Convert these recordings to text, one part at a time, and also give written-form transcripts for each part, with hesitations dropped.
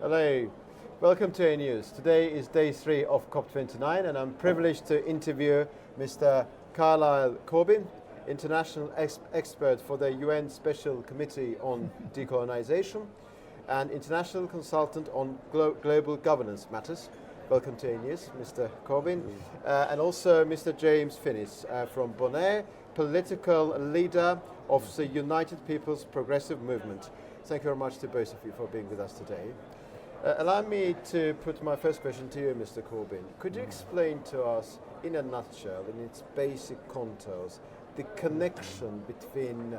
Hello, welcome to A News. Today is day 3 of COP29 and I'm privileged to interview Mr. Carlyle Corbin, international expert for the UN Special Committee on Decolonization and international consultant on global governance matters. Welcome to A News, Mr. Corbin. And also Mr. James Finies from Bonaire, political leader of the United People's Progressive Movement. Thank you very much to both of you for being with us today. Allow me to put my first question to you, Mr. Corbin. Could you explain to us, in a nutshell, in its basic contours, the connection between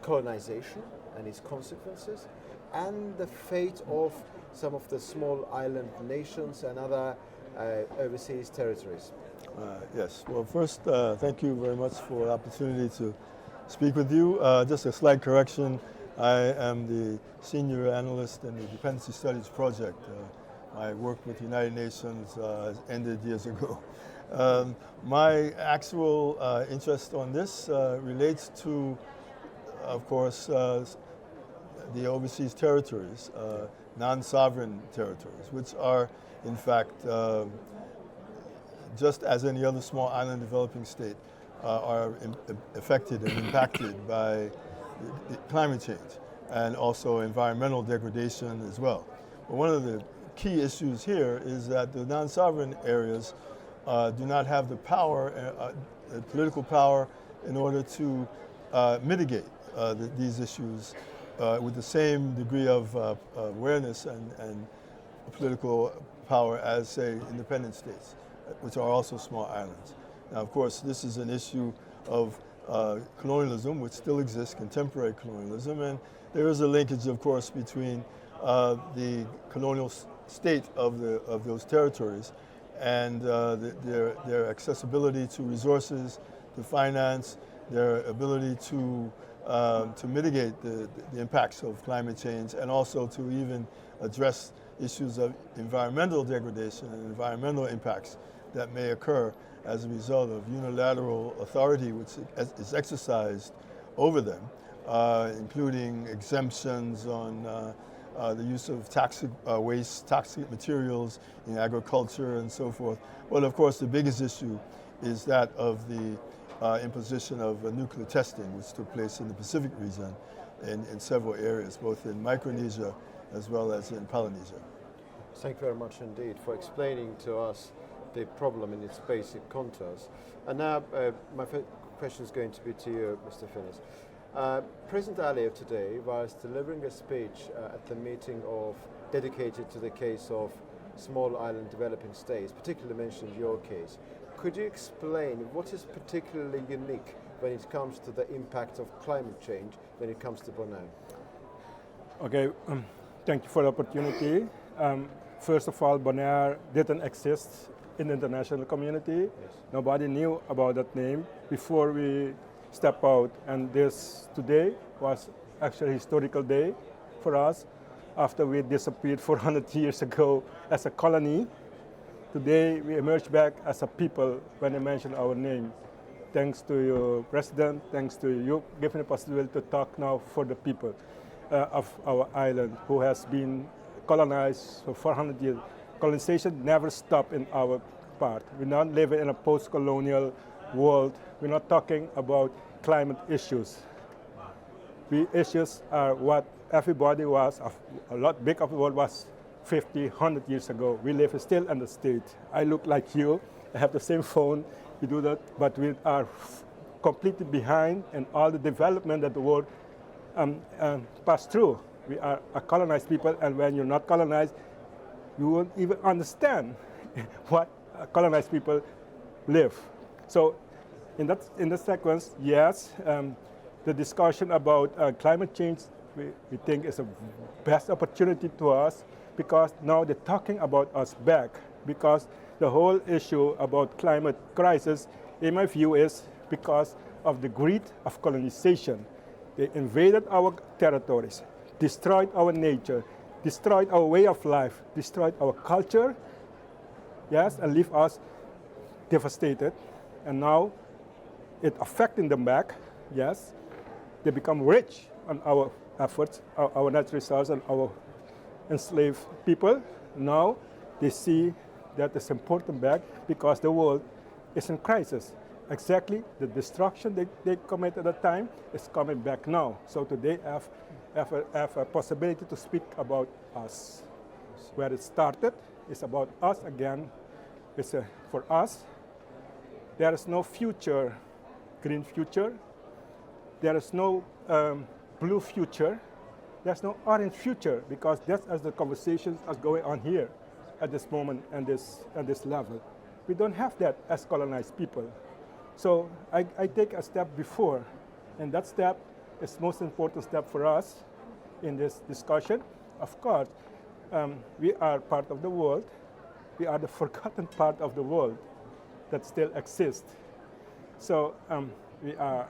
colonization and its consequences and the fate of some of the small island nations and other overseas territories? Yes. Well, first, thank you very much for the opportunity to speak with you. Just a slight correction. I am the senior analyst in the Dependency Studies Project. My work with the United Nations ended years ago. My actual interest on this relates to, of course, the overseas territories, non-sovereign territories, which are, in fact, just as any other small island developing state, are affected and impacted by climate change and also environmental degradation as well. But one of the key issues here is that the non-sovereign areas do not have the power, the political power, in order to mitigate these issues with the same degree of awareness and political power as, say, independent states, which are also small islands. Now, of course, this is an issue of colonialism, which still exists, contemporary colonialism, and there is a linkage, of course, between the colonial state of those territories and their accessibility to resources, to finance, their ability to mitigate the impacts of climate change, and also to even address issues of environmental degradation and environmental impacts that may occur as a result of unilateral authority which is exercised over them, including exemptions on the use of toxic waste, toxic materials in agriculture and so forth. Well, of course, the biggest issue is that of the imposition of nuclear testing, which took place in the Pacific region in several areas, both in Micronesia as well as in Polynesia. Thank you very much indeed for explaining to us the problem in its basic contours. And now my first question is going to be to you, Mr. Finies. President Aliyev today was delivering a speech at the meeting dedicated to the case of small island developing states, particularly mentioned your case. Could you explain what is particularly unique when it comes to the impact of climate change when it comes to Bonaire? Okay, thank you for the opportunity. First of all, Bonaire didn't exist in the international community. Yes. Nobody knew about that name before we step out, and this today was actually a historical day for us. After we disappeared 400 years ago as a colony, today we emerge back as a people when they mention our name. Thanks to your president, thanks to you giving the possibility to talk now for the people of our island who has been colonized for 400 years. Colonization never stopped in our part. We're not living in a post-colonial world. We're not talking about climate issues. The issues are what everybody was, a lot big of the world was 50, 100 years ago. We live still in the state. I look like you. I have the same phone. We do that, but we are completely behind in all the development that the world passed through. We are a colonized people, and when you're not colonized, you won't even understand what colonized people live. So in that sequence, yes, the discussion about climate change, we think is a best opportunity to us because now they're talking about us back, because the whole issue about climate crisis, in my view, is because of the greed of colonization. They invaded our territories, destroyed our nature, destroyed our way of life, destroyed our culture, yes, and leave us devastated. And now it's affecting them back, yes. They become rich on our efforts, our natural resources, and our enslaved people. Now they see that it's important back because the world is in crisis. Exactly the destruction they committed at the time is coming back now. So today have a possibility to speak about us. Where it started is about us again. It's for us. There is no future, green future. There is no blue future. There's no orange future because that's as the conversations are going on here at this moment and this level. We don't have that as colonized people. So I take a step before, and that step is most important step for us in this discussion. Of course, we are part of the world. We are the forgotten part of the world that still exists. So we are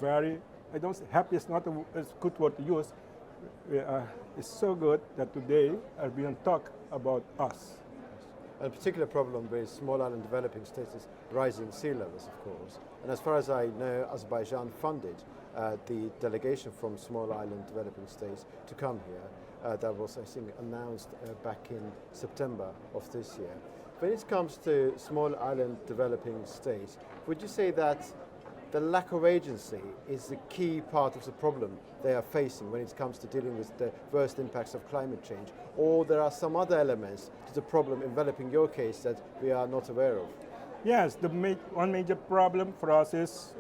very, I don't say happy is not a good word to use. It's so good that today are being talked about us. A particular problem with small island developing states is rising sea levels, of course. And as far as I know, Azerbaijan funded the delegation from small island developing states to come here. That was, I think, announced back in September of this year. When it comes to small island developing states, would you say that the lack of agency is the key part of the problem they are facing when it comes to dealing with the worst impacts of climate change? Or there are some other elements to the problem enveloping your case that we are not aware of? Yes, one major problem for us is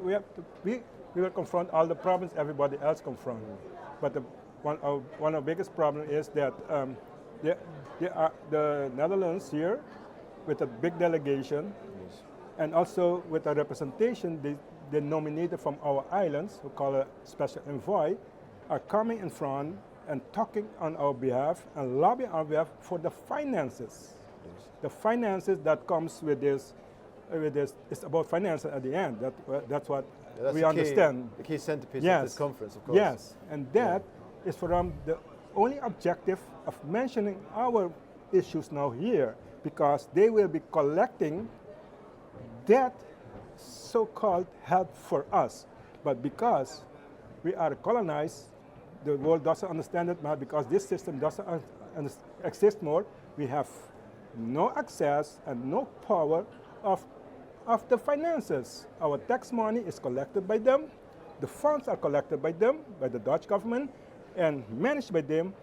we will confront all the problems everybody else confront. But one of the biggest problems is that the Netherlands here with a big delegation, yes, and also with a representation they nominated from our islands, who call a special envoy, are coming in front and talking on our behalf and lobbying on our behalf for the finances. Yes. The finances that comes with this, it's about finances at the end. That's what we understand. The key centerpiece yes, of this conference, of course. Yes, and that is for them the only objective of mentioning our issues now here, because they will be collecting that so-called help for us. But because we are colonized, the world doesn't understand it now because this system doesn't exist more. We have no access and no power of the finances. Our tax money is collected by them. The funds are collected by them, by the Dutch government, and managed by them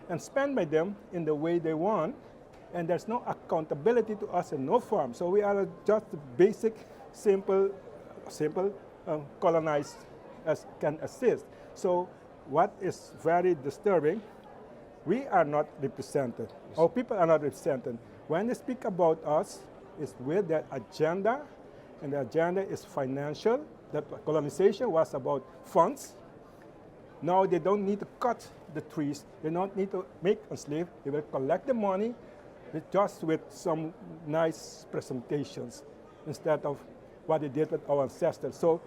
and spent by them in the way they want. And there's no accountability to us in no form. So we are just basic, simple colonized as can assist. So what is very disturbing, we are not represented. Yes. Our people are not represented. When they speak about us, it's with that agenda, and the agenda is financial. That colonization was about funds. Now they don't need to cut the trees. They don't need to make a slave. They will collect the money just with some nice presentations instead of what they did with our ancestors. So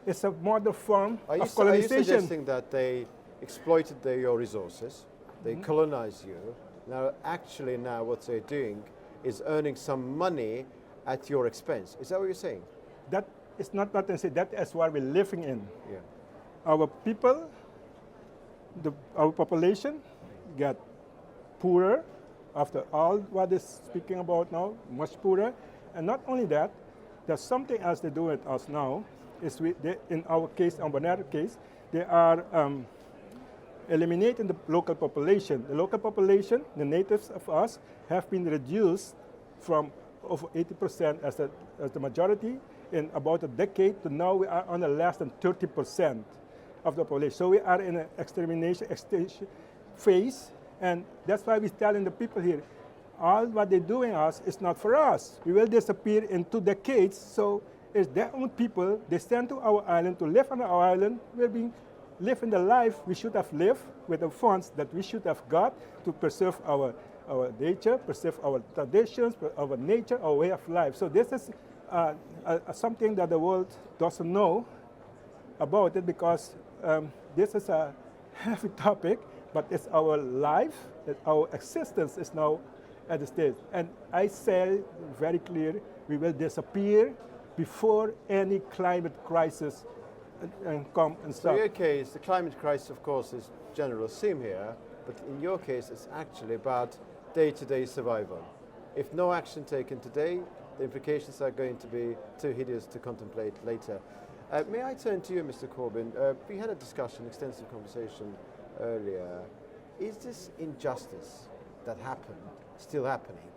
it's a modern form of colonization. Are you suggesting that they exploited your resources, they colonized you, now what they're doing is earning some money at your expense? Is that what you're saying? That is not what I say. That is what we're living in. Yeah. Our people, our population get poorer after all what is speaking about now, much poorer. And not only that, there's something else they do with us now, is in our case, in Bonaire case, they are eliminating the local population. The local population, the natives of us, have been reduced from over 80% as the majority in about a decade to now we are on a less than 30% of the population. So we are in an extermination phase, and that's why we're telling the people here, all what they're doing us is not for us. We will disappear in 2 decades, so it's their own people. They send to our island to live on our island. We're being living the life we should have lived with the funds that we should have got to preserve our nature, preserve our traditions, our nature, our way of life. So this is something that the world doesn't know about it, because this is a heavy topic, but it's our life, that our existence is now at the stage. And I say very clear, we will disappear before any climate crisis come and stop. So in your case, the climate crisis, of course, is general theme here, but in your case it's actually about day-to-day survival. If no action taken today, the implications are going to be too hideous to contemplate later. May I turn to you, Mr. Corbin? We had a discussion, extensive conversation earlier. Is this injustice that happened, still happening,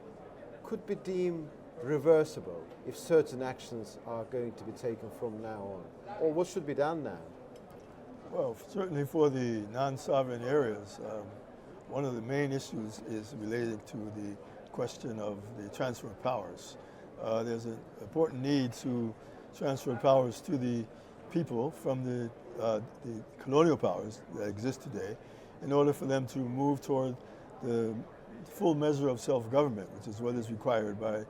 could be deemed reversible if certain actions are going to be taken from now on? Or what should be done now? Well, certainly for the non-sovereign areas, one of the main issues is related to the question of the transfer of powers. There's an important need to transfer powers to the people from the colonial powers that exist today in order for them to move toward the full measure of self-government, which is what is required by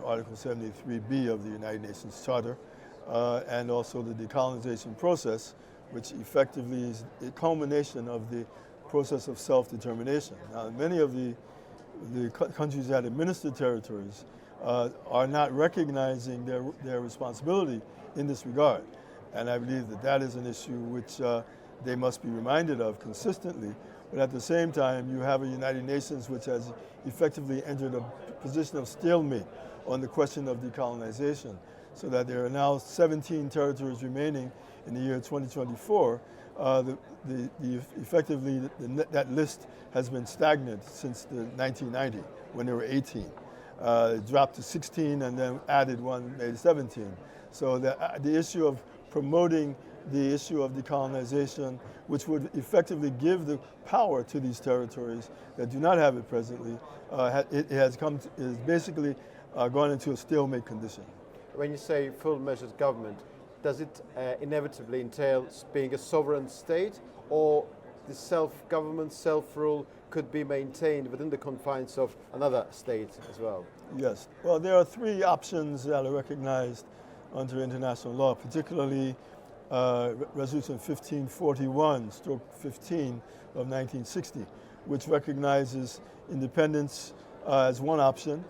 Article 73B of the United Nations Charter, and also the decolonization process, which effectively is a culmination of the process of self-determination. Now, many of the countries that administer territories are not recognizing their responsibility in this regard. And I believe that that is an issue which they must be reminded of consistently. But at the same time, you have a United Nations which has effectively entered a position of stalemate on the question of decolonization, so that there are now 17 territories remaining in the year 2024. Effectively, that list has been stagnant since the 1990, when there were 18. It dropped to 16 and then added one, made 17. So the issue of promoting the issue of decolonization, which would effectively give the power to these territories that do not have it presently, is basically gone into a stalemate condition. When you say full measured government, does it inevitably entail being a sovereign state, or the self-government, self-rule could be maintained within the confines of another state as well? Yes. Well, there are three options that are recognized under international law, particularly Resolution 1541/15 of 1960, which recognizes independence as one option,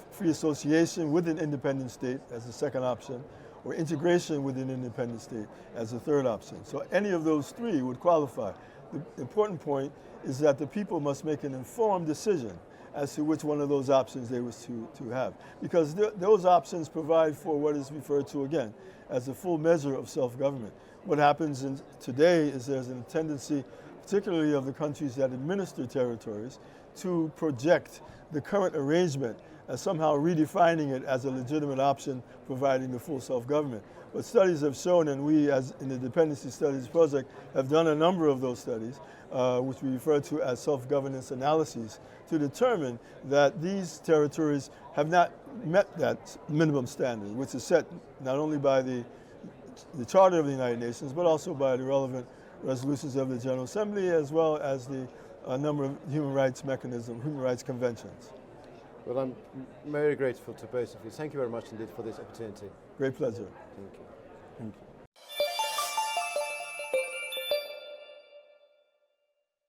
free association with an independent state as the second option, or integration with an independent state as the third option. So any of those three would qualify. The important point is that the people must make an informed decision as to which one of those options they wish to have. Because those options provide for what is referred to again as a full measure of self-government. What happens today is there's a tendency, particularly of the countries that administer territories, to project the current arrangement as somehow redefining it as a legitimate option providing the full self-government. But studies have shown, and we as in the Dependency Studies Project have done a number of those studies, which we refer to as self-governance analyses, to determine that these territories have not met that minimum standard, which is set not only by the Charter of the United Nations, but also by the relevant resolutions of the General Assembly, as well as the number of human rights conventions. Well, I'm very grateful to both of you. Thank you very much indeed for this opportunity. Great pleasure. Thank you. Thank you.